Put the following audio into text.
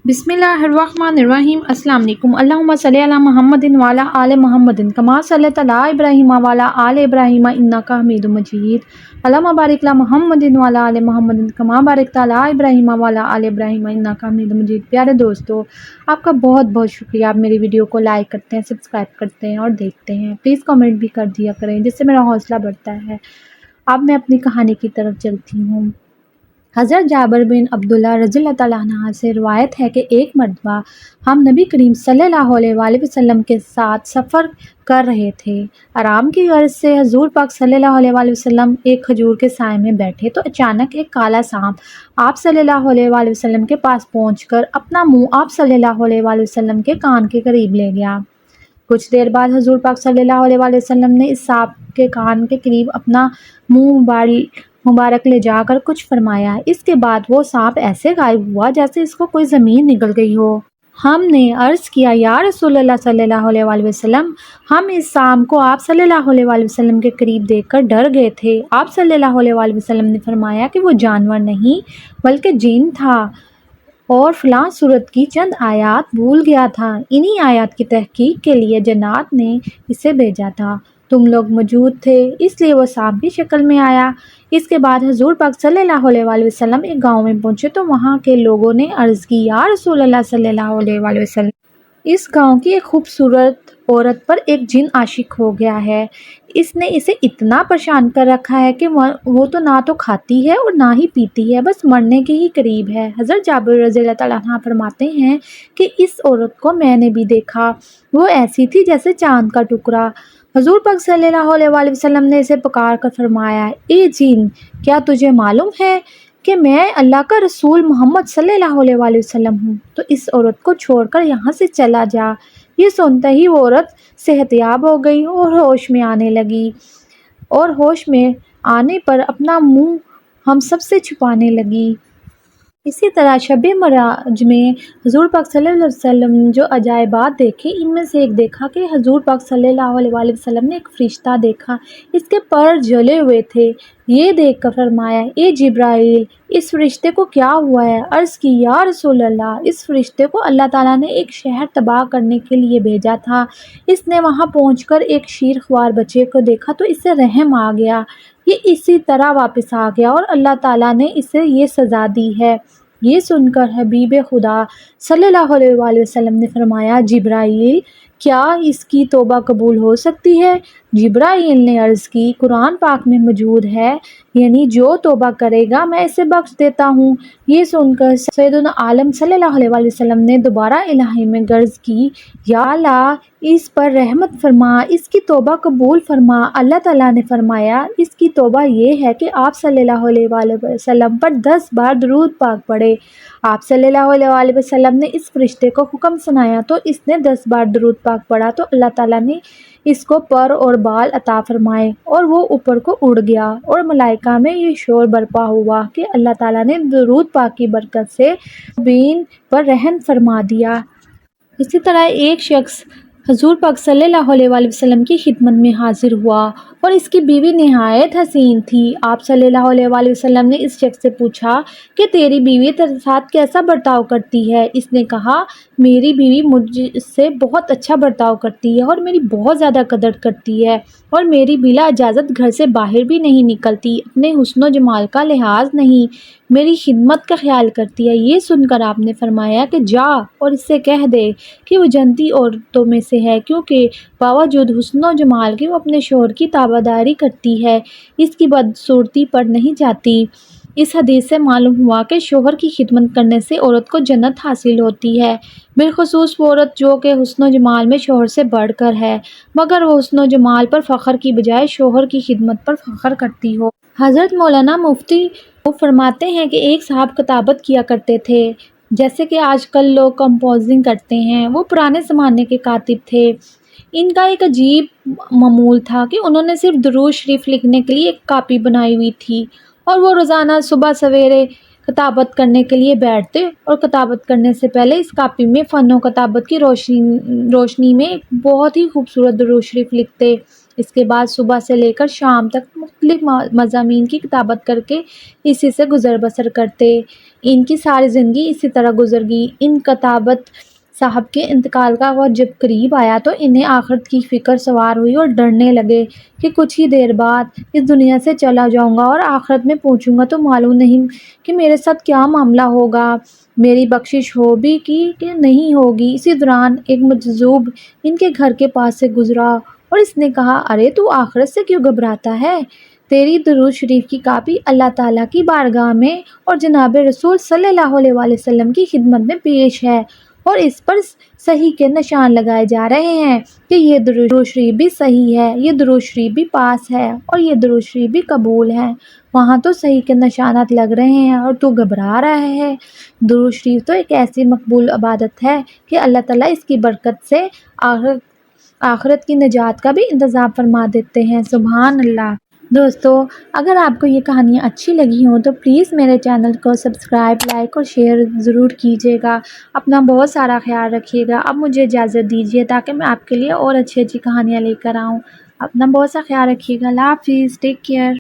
بسم اللہ الرحمن الرحیم۔ السلام علیکم۔ اللہم صلی علی محمد وعلی آل محمد کما صلیت علی ابراہیم وعلی آل ابراہیم انک حمید مجید۔ اللہم بارک علی محمد وعلی آل محمد کما بارکت علی ابراہیم وعلی آل ابراہیم انک حمید مجید۔ پیارے دوستو، آپ کا بہت بہت شکریہ، آپ میری ویڈیو کو لائک کرتے ہیں، سبسکرائب کرتے ہیں اور دیکھتے ہیں۔ پلیز کامنٹ بھی کر دیا کریں جس سے میرا حوصلہ بڑھتا ہے۔ اب میں اپنی کہانی کی طرف چلتی ہوں۔ حضرت جابر بن عبداللہ رضی اللہ تعالیٰ عنہ سے روایت ہے کہ ایک مرتبہ ہم نبی کریم صلی اللہ علیہ وآلہ وسلم کے ساتھ سفر کر رہے تھے۔ آرام کی غرض سے حضور پاک صلی اللہ علیہ وآلہ وسلم ایک کھجور کے سائے میں بیٹھے تو اچانک ایک کالا سانپ آپ صلی اللہ علیہ وآلہ وسلم کے پاس پہنچ کر اپنا منہ آپ صلی اللہ علیہ وآلہ وسلم کے کان کے قریب لے گیا۔ کچھ دیر بعد حضور پاک صلی اللہ علیہ وآلہ وسلم نے اس سانپ کے کان کے قریب اپنا منہ مبارک لے جا کر کچھ فرمایا۔ اس کے بعد وہ سانپ ایسے غائب ہوا جیسے اس کو کوئی زمین نگل گئی ہو۔ ہم نے عرض کیا، یا رسول اللہ صلی اللہ علیہ وآلہ وسلم، ہم اس سانپ کو آپ صلی اللہ علیہ وآلہ وسلم کے قریب دیکھ کر ڈر گئے تھے۔ آپ صلی اللہ علیہ وآلہ وسلم نے فرمایا کہ وہ جانور نہیں بلکہ جن تھا اور فلاں صورت کی چند آیات بھول گیا تھا۔ انہی آیات کی تحقیق کے لیے جنات نے اسے بھیجا تھا۔ تم لوگ موجود تھے اس لیے وہ سانپ کی شکل میں آیا۔ اس کے بعد حضور پاک صلی اللہ علیہ وآلہ وسلم ایک گاؤں میں پہنچے تو وہاں کے لوگوں نے عرض کی، یا رسول اللہ صلی اللہ علیہ وآلہ وسلم، اس گاؤں کی ایک خوبصورت عورت پر ایک جن عاشق ہو گیا ہے۔ اس نے اسے اتنا پریشان کر رکھا ہے کہ وہ تو نہ تو کھاتی ہے اور نہ ہی پیتی ہے، بس مرنے کے ہی قریب ہے۔ حضرت جابر رضی اللہ تعالیٰ عنہ فرماتے ہیں کہ اس عورت کو میں نے بھی دیکھا، وہ ایسی تھی جیسے چاند کا ٹکڑا۔ حضور پاک صلی اللہ علیہ وآلہ وسلم نے اسے پکار کر فرمایا، اے جن، کیا تجھے معلوم ہے کہ میں اللہ کا رسول محمد صلی اللہ علیہ وآلہ وسلم ہوں؟ تو اس عورت کو چھوڑ کر یہاں سے چلا جا۔ یہ سنتے ہی وہ عورت صحت یاب ہو گئی اور ہوش میں آنے لگی، اور ہوش میں آنے پر اپنا منہ ہم سب سے چھپانے لگی۔ اسی طرح شب معراج میں حضور پاک صلی اللہ علیہ وسلم نے جو عجائبات دیکھے، ان میں سے ایک دیکھا کہ حضور پاک صلی اللہ علیہ وآلہ وسلم نے ایک فرشتہ دیکھا، اس کے پر جلے ہوئے تھے۔ یہ دیکھ کر فرمایا، اے جبرائیل، اس فرشتے کو کیا ہوا ہے؟ عرض کی، یا رسول اللہ، اس فرشتے کو اللہ تعالیٰ نے ایک شہر تباہ کرنے کے لیے بھیجا تھا۔ اس نے وہاں پہنچ کر ایک شیر خوار بچے کو دیکھا تو اسے رحم آ گیا، یہ اسی طرح واپس آ گیا اور اللہ تعالیٰ نے اسے یہ سزا دی ہے۔ یہ سن کر حبیب خدا صلی اللہ علیہ وآلہ وسلم نے فرمایا، جبرائیل، کیا اس کی توبہ قبول ہو سکتی ہے؟ جبرائیل نے عرض کی، قرآن پاک میں موجود ہے، یعنی جو توبہ کرے گا میں اسے بخش دیتا ہوں۔ یہ سن کر سیدنا عالم صلی اللہ علیہ وآلہ وسلم نے دوبارہ الہی میں عرض کی، یا اللہ، اس پر رحمت فرما، اس کی توبہ قبول فرما۔ اللہ تعالیٰ نے فرمایا، اس کی توبہ یہ ہے کہ آپ صلی اللہ علیہ وآلہ وسلم پر 10 بار درود پاک پڑھے۔ آپ صلی اللہ علیہ وآلہ وسلم نے اس فرشتے کو حکم سنایا تو اس نے 10 بار درود پاک پڑھا تو اللہ تعالیٰ نے اس کو پر اور بال عطا فرمائے اور وہ اوپر کو اڑ گیا، اور ملائکہ میں یہ شور برپا ہوا کہ اللہ تعالیٰ نے درود پاک کی برکت سے بین پر رحم فرما دیا۔ اسی طرح ایک شخص حضور پاک صلی اللہ علیہ وآلہ وسلم کی خدمت میں حاضر ہوا اور اس کی بیوی نہایت حسین تھی۔ آپ صلی اللہ علیہ وآلہ وسلم نے اس شخص سے پوچھا کہ تیری بیوی تیرے ساتھ کیسا برتاؤ کرتی ہے؟ اس نے کہا، میری بیوی مجھ سے بہت اچھا برتاؤ کرتی ہے اور میری بہت زیادہ قدر کرتی ہے، اور میری بلا اجازت گھر سے باہر بھی نہیں نکلتی، اپنے حسن و جمال کا لحاظ نہیں، میری خدمت کا خیال کرتی ہے۔ یہ سن کر آپ نے فرمایا کہ جا اور اس سے کہہ دے کہ وہ جنتی عورتوں میں سے ہے، کیونکہ باوجود حسن و جمال کے وہ اپنے شوہر کی تابعداری کرتی ہے، اس کی بدصورتی پر نہیں جاتی۔ اس حدیث سے معلوم ہوا کہ شوہر کی خدمت کرنے سے عورت کو جنت حاصل ہوتی ہے، بالخصوص وہ عورت جو کہ حسن و جمال میں شوہر سے بڑھ کر ہے، مگر وہ حسن و جمال پر فخر کی بجائے شوہر کی خدمت پر فخر کرتی ہو۔ حضرت مولانا مفتی فرماتے ہیں کہ ایک صاحب کتابت کیا کرتے تھے، جیسے کہ آج کل لوگ کمپوزنگ کرتے ہیں، وہ پرانے زمانے کے کاتب تھے۔ ان کا ایک عجیب معمول تھا کہ انہوں نے صرف درود شریف لکھنے کے لیے ایک کاپی بنائی ہوئی تھی، اور وہ روزانہ صبح سویرے کتابت کرنے کے لیے بیٹھتے اور کتابت کرنے سے پہلے اس کاپی میں فن و کتابت کی روشنی میں ایک بہت ہی خوبصورت درود شریف لکھتے۔ اس کے بعد صبح سے لے کر شام تک مختلف مضامین کی کتابت کر کے اسی سے گزر بسر کرتے۔ ان کی ساری زندگی اسی طرح گزر گئی۔ ان کتابت صاحب کے انتقال کا وقت جب قریب آیا تو انہیں آخرت کی فکر سوار ہوئی اور ڈرنے لگے کہ کچھ ہی دیر بعد اس دنیا سے چلا جاؤں گا اور آخرت میں پہنچوں گا تو معلوم نہیں کہ میرے ساتھ کیا معاملہ ہوگا، میری بخشش ہو بھی کہ نہیں ہوگی۔ اسی دوران ایک مجذوب ان کے گھر کے پاس سے گزرا اور اس نے کہا، ارے تو آخرت سے کیوں گھبراتا ہے؟ تیری درود شریف کی کاپی اللہ تعالیٰ کی بارگاہ میں اور جناب رسول صلی اللہ علیہ وآلہ وسلم کی خدمت میں پیش ہے اور اس پر صحیح کے نشان لگائے جا رہے ہیں کہ یہ درود شریف بھی صحیح ہے، یہ درود شریف بھی پاس ہے اور یہ درود شریف بھی قبول ہے۔ وہاں تو صحیح کے نشانات لگ رہے ہیں اور تو گھبرا رہا ہے۔ درود شریف تو ایک ایسی مقبول عبادت ہے کہ اللہ تعالیٰ اس کی برکت سے آخرت کی نجات کا بھی انتظام فرما دیتے ہیں۔ سبحان اللہ۔ دوستو، اگر آپ کو یہ کہانیاں اچھی لگی ہوں تو پلیز میرے چینل کو سبسکرائب، لائک اور شیئر ضرور کیجیے گا۔ اپنا بہت سارا خیال رکھیے گا۔ اب مجھے اجازت دیجیے تاکہ میں آپ کے لیے اور اچھی اچھی کہانیاں لے کر آؤں۔ اپنا بہت سا خیال رکھیے گا۔ اللہ حافظ۔ Take care.